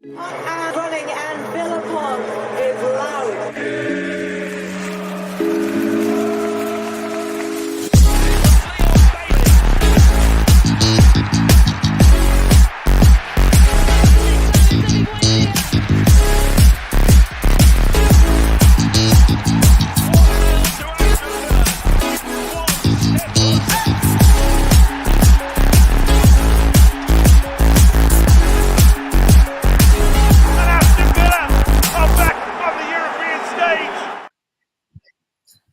And running, and Billabong is loud.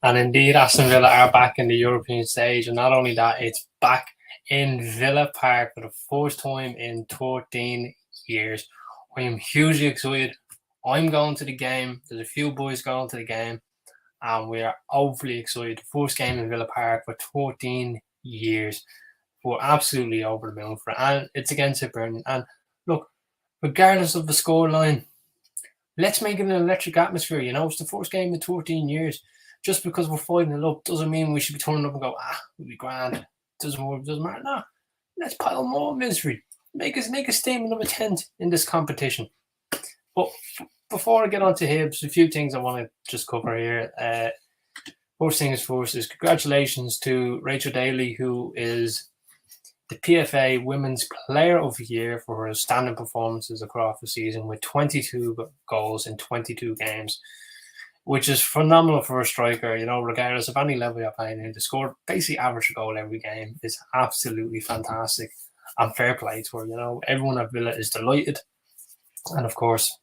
And indeed, Aston Villa are back in the European stage. And not only that, it's back in Villa Park for the first time in 13 years. I am hugely excited. I'm going to the game. There's a few boys going to the game. And we are overly excited. The first game in Villa Park for 14 years. We're absolutely over the moon for it. And it's against Hibernian. And look, regardless of the scoreline, let's make it an electric atmosphere. You know, it's the first game in 14 years. Just because we're 5-0 up doesn't mean we should be turning up and go, we'll be grand. Doesn't matter. No, let's pile more misery. Make a statement of intent in this competition. But before I get on to Hibs, a few things I want to just cover here. First things first is congratulations to Rachel Daly, who is the PFA Women's Player of the Year for her outstanding performances across the season with 22 goals in 22 games. Which is phenomenal for a striker, you know, regardless of any level you're playing in. To score basically average a goal every game is absolutely fantastic. And fair play to her, you know. Everyone at Villa is delighted. And of course,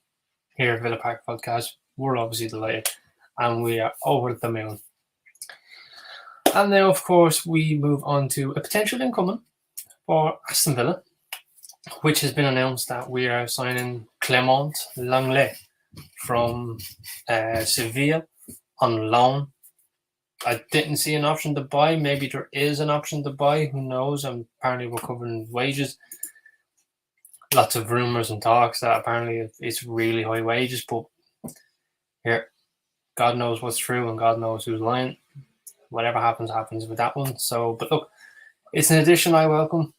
here at Villa Park Podcast, we're obviously delighted. And we are over the moon. And now, of course, we move on to a potential incoming for Aston Villa, which has been announced that we are signing Clement Langlais from Sevilla on loan. I didn't see an option to buy. Maybe there is an option to buy. Who knows? And apparently we're covering wages. Lots of rumours and talks that apparently it's really high wages. But here, God knows what's true and God knows who's lying. Whatever happens, happens with that one. So, but look, it's an addition I welcome.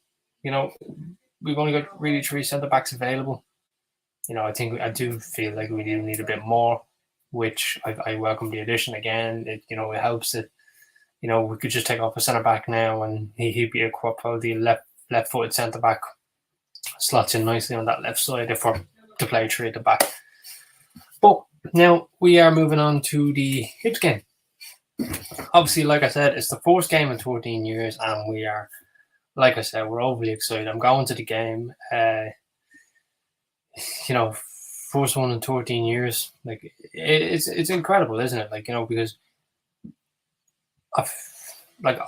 You know, we've only got really 3 centre-backs available. You know, I do feel like we do need a bit more, which I welcome the addition again. It helps that, you know, we could just take off a centre back now and he'd be a quality left footed centre back. Slots in nicely on that left side if we're to play 3 at the back. But now we are moving on to the Hibs game. Obviously, like I said, it's the first game in 14 years, and we are, like I said, we're overly excited. I'm going to the game. You know, first one in 13 years. Like it's incredible, isn't it? Like, you know, because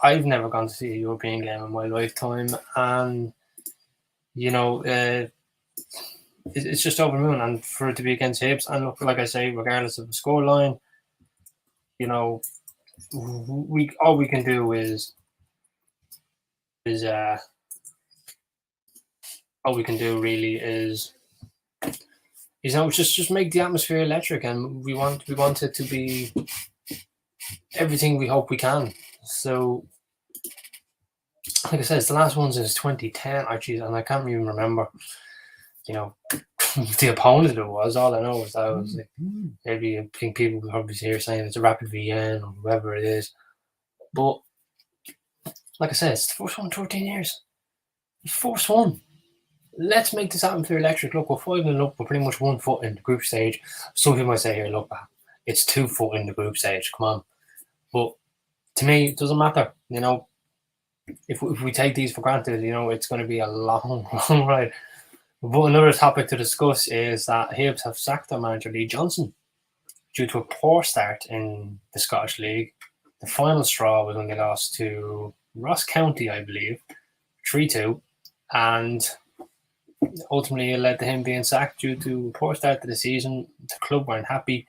I've never gone to see a European game in my lifetime, and you know, it's just over the moon. And for it to be against Hibs, and look, like I say, regardless of the scoreline, you know, all we can do is all we can do really is. You know, just make the atmosphere electric, and we want it to be everything we hope we can. So, like I said, it's the last one since 2010, actually, and I can't even remember, you know, the opponent it was. All I know is that it was like, maybe I think people will probably here saying it's a Rapid VN or whoever it is. But, like I said, it's the first one in 13 years. The first one. Let's make this atmosphere electric. Look, we're 5-0 up. We're pretty much 1 foot in the group stage. Some people might say here, look, it's 2 foot in the group stage. Come on. But to me, it doesn't matter. You know, if we take these for granted, you know, it's going to be a long, long ride. But another topic to discuss is that Hibs have sacked their manager, Lee Johnson, due to a poor start in the Scottish League. The final straw was when they lost to Ross County, I believe, 3-2. And ultimately, it led to him being sacked due to a poor start to the season. The club weren't happy.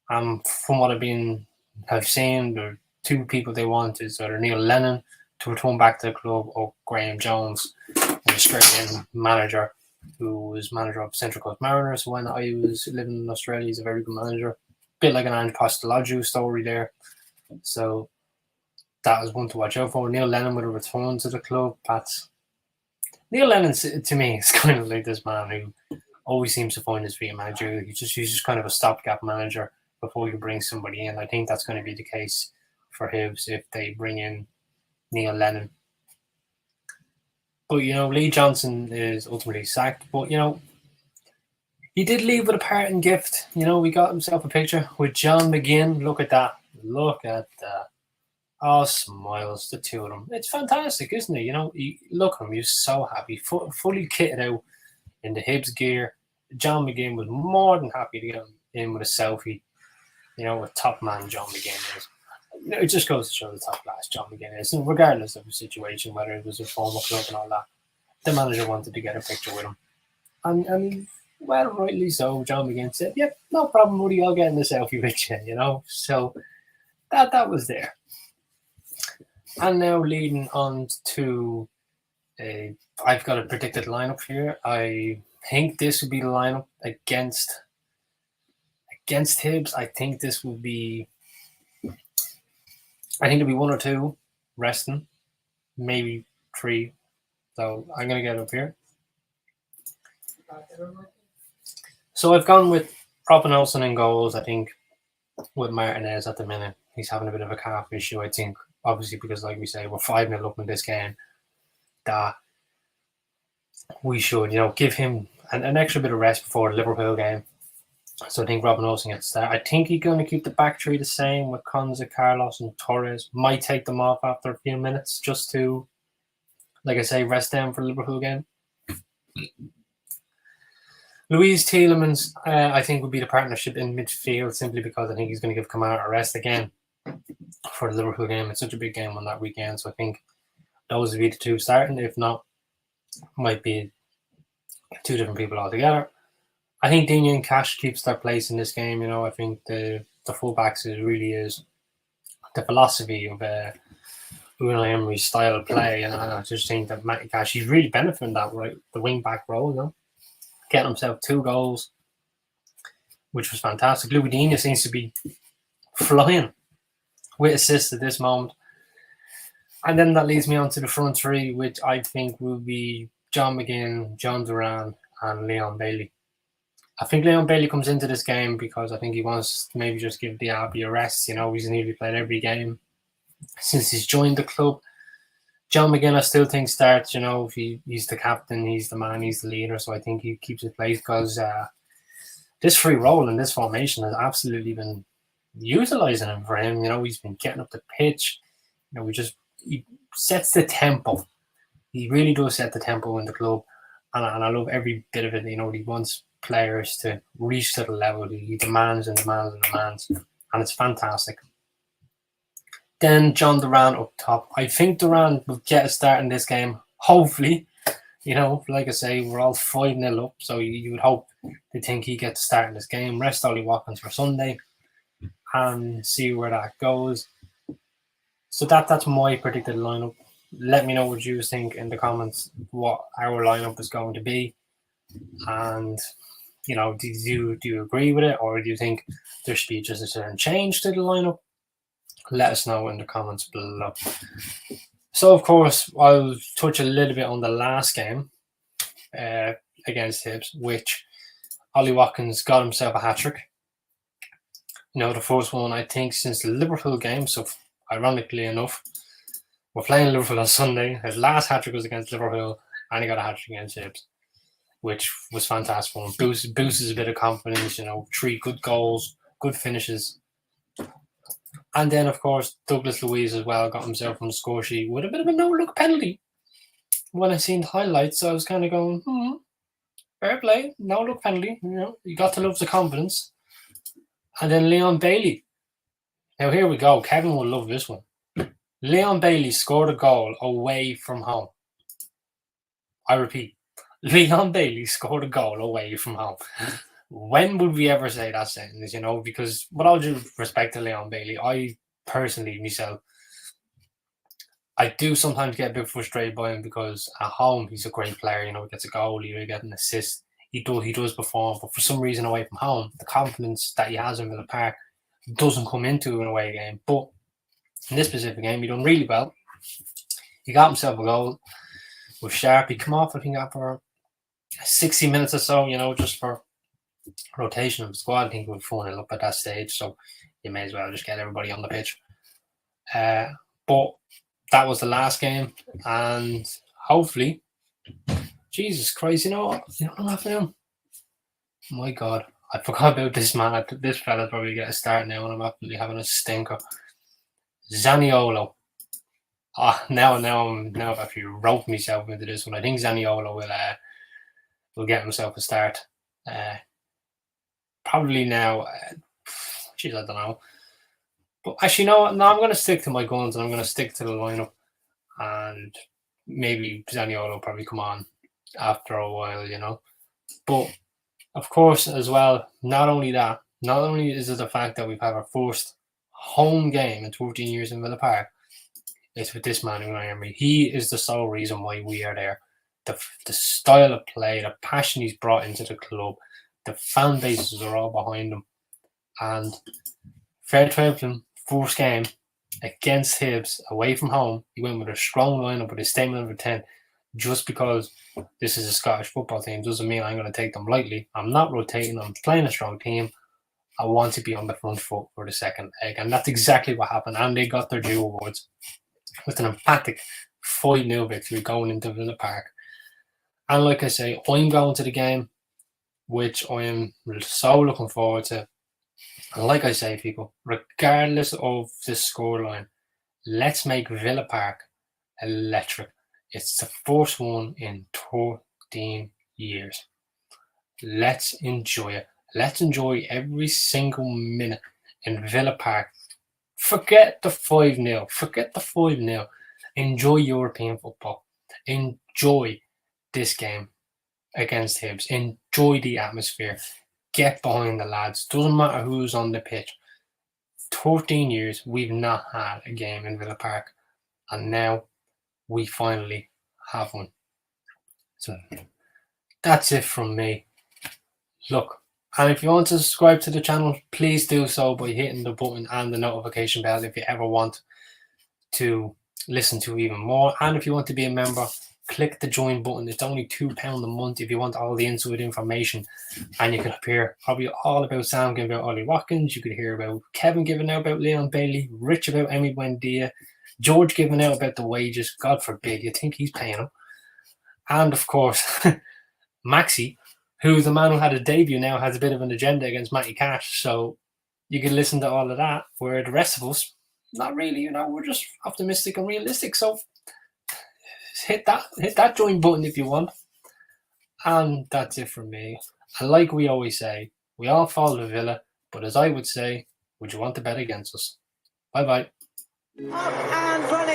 From what I've seen, there are 2 people they want is either Neil Lennon to return back to the club or Graham Jones, an Australian manager who was manager of Central Coast Mariners when I was living in Australia. He's a very good manager. A bit like an Ange Postecoglou story there. So that was one to watch out for. Neil Lennon would have returned to the club. Neil Lennon, to me, is kind of like this man who always seems to find his feet in manager. He's just kind of a stopgap manager before you bring somebody in. I think that's going to be the case for Hibs if they bring in Neil Lennon. But, Lee Johnson is ultimately sacked. But, he did leave with a parting gift. He got himself a picture with John McGinn. Look at that. Look at that. Oh, smiles, the two of them. It's fantastic, isn't it? Look at him. He's so happy. Fully kitted out in the Hibs gear. John McGinn was more than happy to get him in with a selfie. With top man John McGinn is. It just goes to show the top class John McGinn is. And regardless of the situation, whether it was a former club and all that, the manager wanted to get a picture with him. And well, rightly so, John McGinn said, yep, no problem, Woody, I'll get in the selfie with you, So that was there. And now leading on to, I've got a predicted lineup here. I think this would be the lineup against Hibs. I think it'll be 1 or 2 resting, maybe 3. So I'm going to get up here. So I've gone with Robin Olsen in goals. I think with Martinez at the minute, he's having a bit of a calf issue. I think, obviously, because like we say, we're 5-0 up in this game, that we should, give him an extra bit of rest before the Liverpool game. So I think Robin Olsen gets that. I think he's going to keep the back three the same with Konza, Carlos, and Torres. Might take them off after a few minutes just to, like I say, rest them for the Liverpool game. Louise Tielemans, I think, would be the partnership in midfield simply because I think he's going to give Kamara a rest again for the Liverpool game. It's such a big game on that weekend. So I think those would be the 2 starting. If not, might be 2 different people altogether. I think Digne and Cash keeps their place in this game. I think the fullbacks really is the philosophy of Unai Emery's style of play, and I just think that Matty Cash, he's really benefiting that, right? The wing back role, getting himself 2 goals, which was fantastic. Louis Digne seems to be flying with assists at this moment. And then that leads me on to the front 3, which I think will be John McGinn, John Duran, and Leon Bailey. I think Leon Bailey comes into this game because I think he wants to maybe just give Diaby a rest. He's nearly played every game since he's joined the club. John McGinn, I still think starts. He's the captain, he's the man, he's the leader. So I think he keeps his place because this free role in this formation has absolutely been utilising him for him. He's been getting up the pitch. He sets the tempo. He really does set the tempo in the club. And I love every bit of it. He wants players to reach to the level. He demands and demands and demands. And it's fantastic. Then John Duran up top. I think Duran will get a start in this game. Hopefully. Like I say, we're all 5-0 up. So you would hope they think he gets a start in this game. Rest Ollie Watkins for Sunday. And see where that goes. So that's my predicted lineup. Let me know what you think in the comments what our lineup is going to be. And, do you agree with it? Or do you think there should be just a certain change to the lineup? Let us know in the comments below. So, of course, I'll touch a little bit on the last game against Hibs, which Ollie Watkins got himself a hat-trick. The first one, I think, since the Liverpool game. So, ironically enough, we're playing Liverpool on Sunday. His last hat-trick was against Liverpool, and he got a hat-trick against Hibs, which was fantastic for him. Boosts a bit of confidence, 3 good goals, good finishes. And then, of course, Douglas Luiz as well got himself on the score sheet with a bit of a no-look penalty. When I seen the highlights, I was kind of going, fair play, no-look penalty. You got to love the confidence. And then Leon Bailey. Now, here we go. Kevin will love this one. Leon Bailey scored a goal away from home. I repeat, Leon Bailey scored a goal away from home. When would we ever say that sentence, Because with all due respect to Leon Bailey, I personally, myself, I do sometimes get a bit frustrated by him because at home, he's a great player. He gets a goal, he gets an assist. He does perform. But for some reason away from home, the confidence that he has in Villa Park doesn't come into an away game. But in this specific game, he done really well. He got himself a goal with Sharp. He come off, I think, after 60 minutes or so, just for rotation of the squad. I think we're 4-0 up at that stage, so you may as well just get everybody on the pitch. But that was the last game, and hopefully, Jesus Christ, you know what I'm laughing at? My God, I forgot about this man. This fella's probably get a start now, and I'm absolutely having a stinker. Zaniolo. Now I've actually roped myself into this one. I think Zaniolo will get himself a start. Probably now. I don't know. But actually, no, I'm going to stick to my guns, and I'm going to stick to the lineup. And maybe Zaniolo will probably come on after a while, But of course, as well, not only is it the fact that we've had our first home game in 14 years in Villa Park, it's with this man, Unai Emery. He is the sole reason why we are there. The style of play, the passion he's brought into the club, the fan bases are all behind him. And fair play to him, first game against Hibs, away from home, he went with a strong lineup with his statement number 10. Just because this is a Scottish football team doesn't mean I'm going to take them lightly. I'm not rotating. I'm playing a strong team. I want to be on the front foot for the second leg. And that's exactly what happened. And they got their due awards with an emphatic 5-0 victory going into Villa Park. And like I say, I'm going to the game, which I am so looking forward to. And like I say, people, regardless of the scoreline, let's make Villa Park electric. It's the first one in 13 years. Let's enjoy it. Let's enjoy every single minute in Villa Park. Forget the 5-0. Forget the 5-0. Enjoy European football. Enjoy this game against Hibs. Enjoy the atmosphere. Get behind the lads. Doesn't matter who's on the pitch. 13 years, we've not had a game in Villa Park. And now we finally have one. So that's it from me. Look, and if you want to subscribe to the channel, please do so by hitting the button and the notification bell if you ever want to listen to even more. And if you want to be a member, click the join button. It's only £2 a month if you want all the inside information. And you can hear probably all about Sam giving about Ollie Watkins. You could hear about Kevin giving out about Leon Bailey, Rich about Emi Buendia, George giving out about the wages. God forbid, you think he's paying them. And of course, Maxi, who the man who had a debut now has a bit of an agenda against Matty Cash. So you can listen to all of that, where the rest of us, not really, we're just optimistic and realistic. So hit that join button if you want. And that's it from me. And like we always say, we all follow Villa, but as I would say, would you want to bet against us? Bye-bye. Up and running.